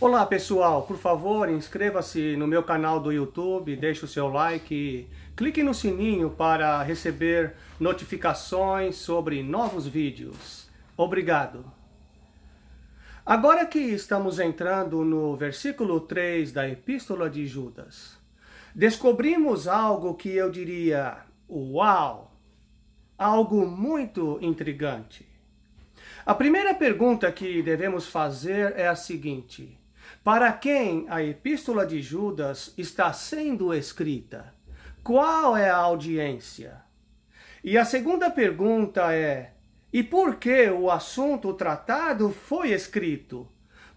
Olá pessoal, por favor inscreva-se no meu canal do YouTube, deixe o seu like e clique no sininho para receber notificações sobre novos vídeos. Obrigado! Agora que estamos entrando no versículo 3 da Epístola de Judas, descobrimos algo que eu diria, uau! Algo muito intrigante. A primeira pergunta que devemos fazer é a seguinte: para quem a Epístola de Judas está sendo escrita? Qual é a audiência? E a segunda pergunta é: e por que o assunto tratado foi escrito?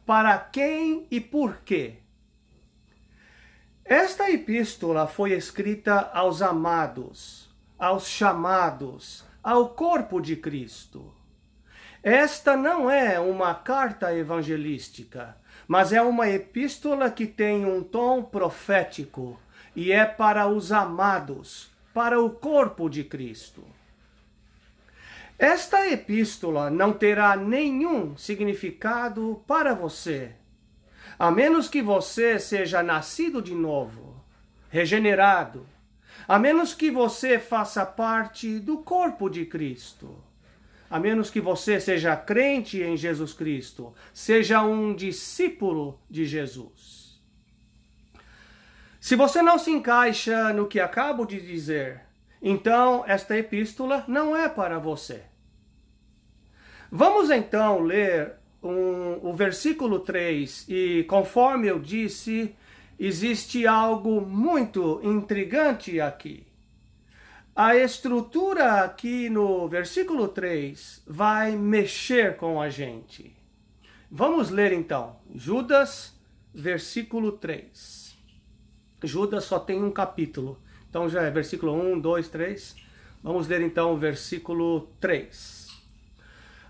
Para quem e por quê? Esta epístola foi escrita aos amados, aos chamados, ao corpo de Cristo. Esta não é uma carta evangelística, mas é uma epístola que tem um tom profético e é para os amados, para o corpo de Cristo. Esta epístola não terá nenhum significado para você, a menos que você seja nascido de novo, regenerado, a menos que você faça parte do corpo de Cristo. A menos que você seja crente em Jesus Cristo, seja um discípulo de Jesus. Se você não se encaixa no que acabo de dizer, então esta epístola não é para você. Vamos então ler o versículo 3 e, conforme eu disse, existe algo muito intrigante aqui. A estrutura aqui no versículo 3 vai mexer com a gente. Vamos ler então, Judas, versículo 3. Judas só tem um capítulo, então já é versículo 1, 2, 3. Vamos ler então o versículo 3.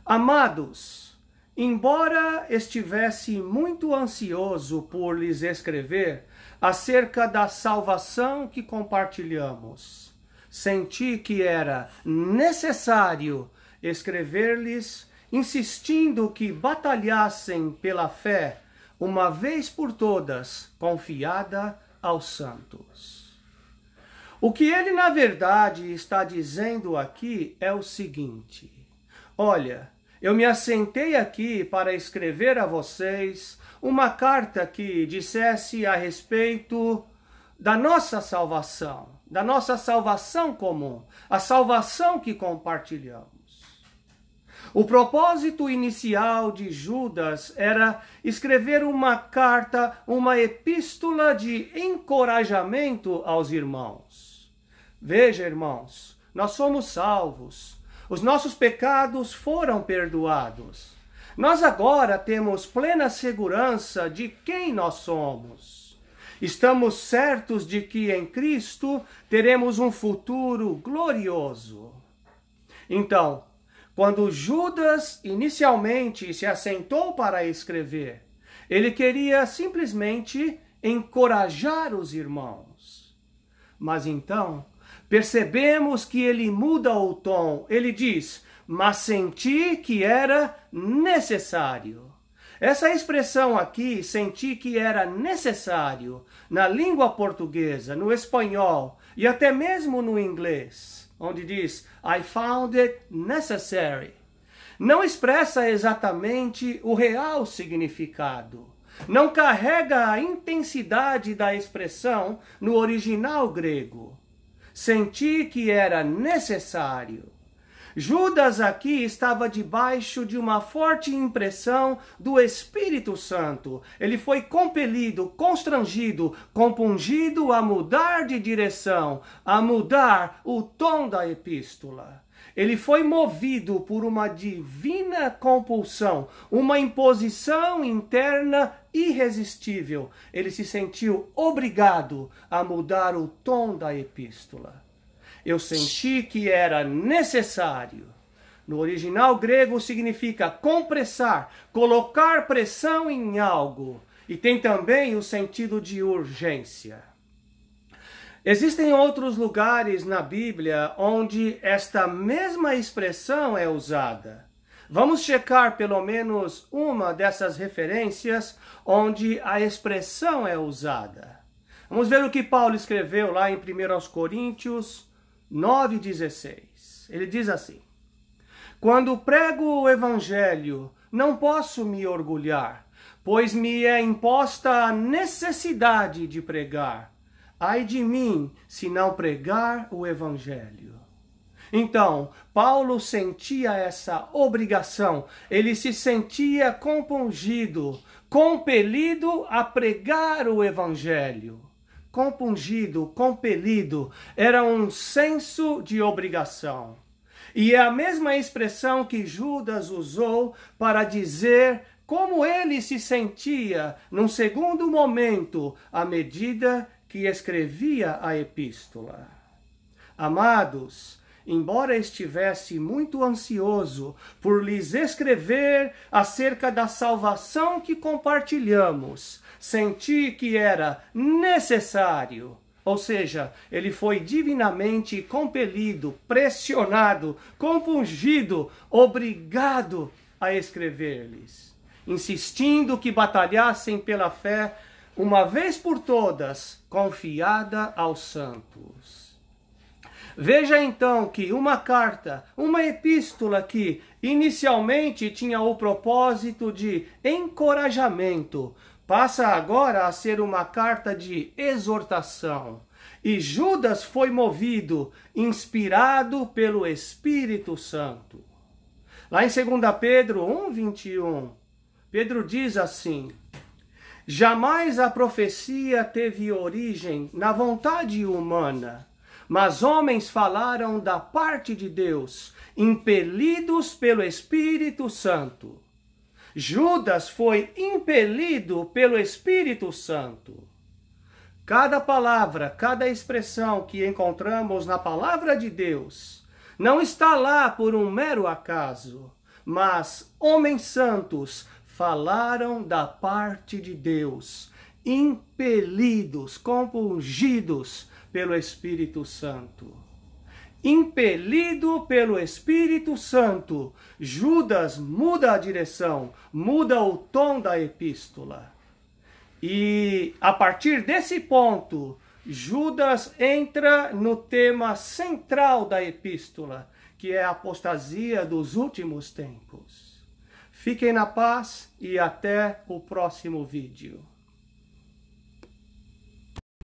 Amados, embora estivesse muito ansioso por lhes escrever acerca da salvação que compartilhamos, senti que era necessário escrever-lhes, insistindo que batalhassem pela fé, uma vez por todas, confiada aos santos. O que ele, na verdade, está dizendo aqui é o seguinte: olha, eu me assentei aqui para escrever a vocês uma carta que dissesse a respeito da nossa salvação comum, a salvação que compartilhamos. O propósito inicial de Judas era escrever uma carta, uma epístola de encorajamento aos irmãos. Veja, irmãos, nós somos salvos, os nossos pecados foram perdoados. Nós agora temos plena segurança de quem nós somos. Estamos certos de que em Cristo teremos um futuro glorioso. Então, quando Judas inicialmente se assentou para escrever, ele queria simplesmente encorajar os irmãos. Mas então, percebemos que ele muda o tom. Ele diz: mas senti que era necessário. Essa expressão aqui, senti que era necessário, na língua portuguesa, no espanhol e até mesmo no inglês, onde diz I found it necessary, não expressa exatamente o real significado. Não carrega a intensidade da expressão no original grego. Senti que era necessário. Judas aqui estava debaixo de uma forte impressão do Espírito Santo. Ele foi compelido, constrangido, compungido a mudar de direção, a mudar o tom da epístola. Ele foi movido por uma divina compulsão, uma imposição interna irresistível. Ele se sentiu obrigado a mudar o tom da epístola. Eu senti que era necessário. No original grego significa compressar, colocar pressão em algo. E tem também o sentido de urgência. Existem outros lugares na Bíblia onde esta mesma expressão é usada. Vamos checar pelo menos uma dessas referências onde a expressão é usada. Vamos ver o que Paulo escreveu lá em 1 Coríntios 9,16. Ele diz assim: quando prego o evangelho, não posso me orgulhar, pois me é imposta a necessidade de pregar. Ai de mim, se não pregar o evangelho. Então, Paulo sentia essa obrigação, ele se sentia compungido, compelido a pregar o evangelho. Compungido, compelido, era um senso de obrigação. E é a mesma expressão que Judas usou para dizer como ele se sentia num segundo momento, à medida que escrevia a epístola. Amados, embora estivesse muito ansioso por lhes escrever acerca da salvação que compartilhamos, senti que era necessário, ou seja, ele foi divinamente compelido, pressionado, compungido, obrigado a escrever-lhes, insistindo que batalhassem pela fé, uma vez por todas, confiada aos santos. Veja então que uma carta, uma epístola que inicialmente tinha o propósito de encorajamento, passa agora a ser uma carta de exortação. E Judas foi movido, inspirado pelo Espírito Santo. Lá em 2 Pedro 1,21, Pedro diz assim: jamais a profecia teve origem na vontade humana, mas homens falaram da parte de Deus, impelidos pelo Espírito Santo. Judas foi impelido pelo Espírito Santo. Cada palavra, cada expressão que encontramos na palavra de Deus não está lá por um mero acaso, mas homens santos falaram da parte de Deus, impelidos, compungidos pelo Espírito Santo. Impelido pelo Espírito Santo, Judas muda a direção, muda o tom da epístola. E a partir desse ponto, Judas entra no tema central da epístola, que é a apostasia dos últimos tempos. Fiquem na paz e até o próximo vídeo.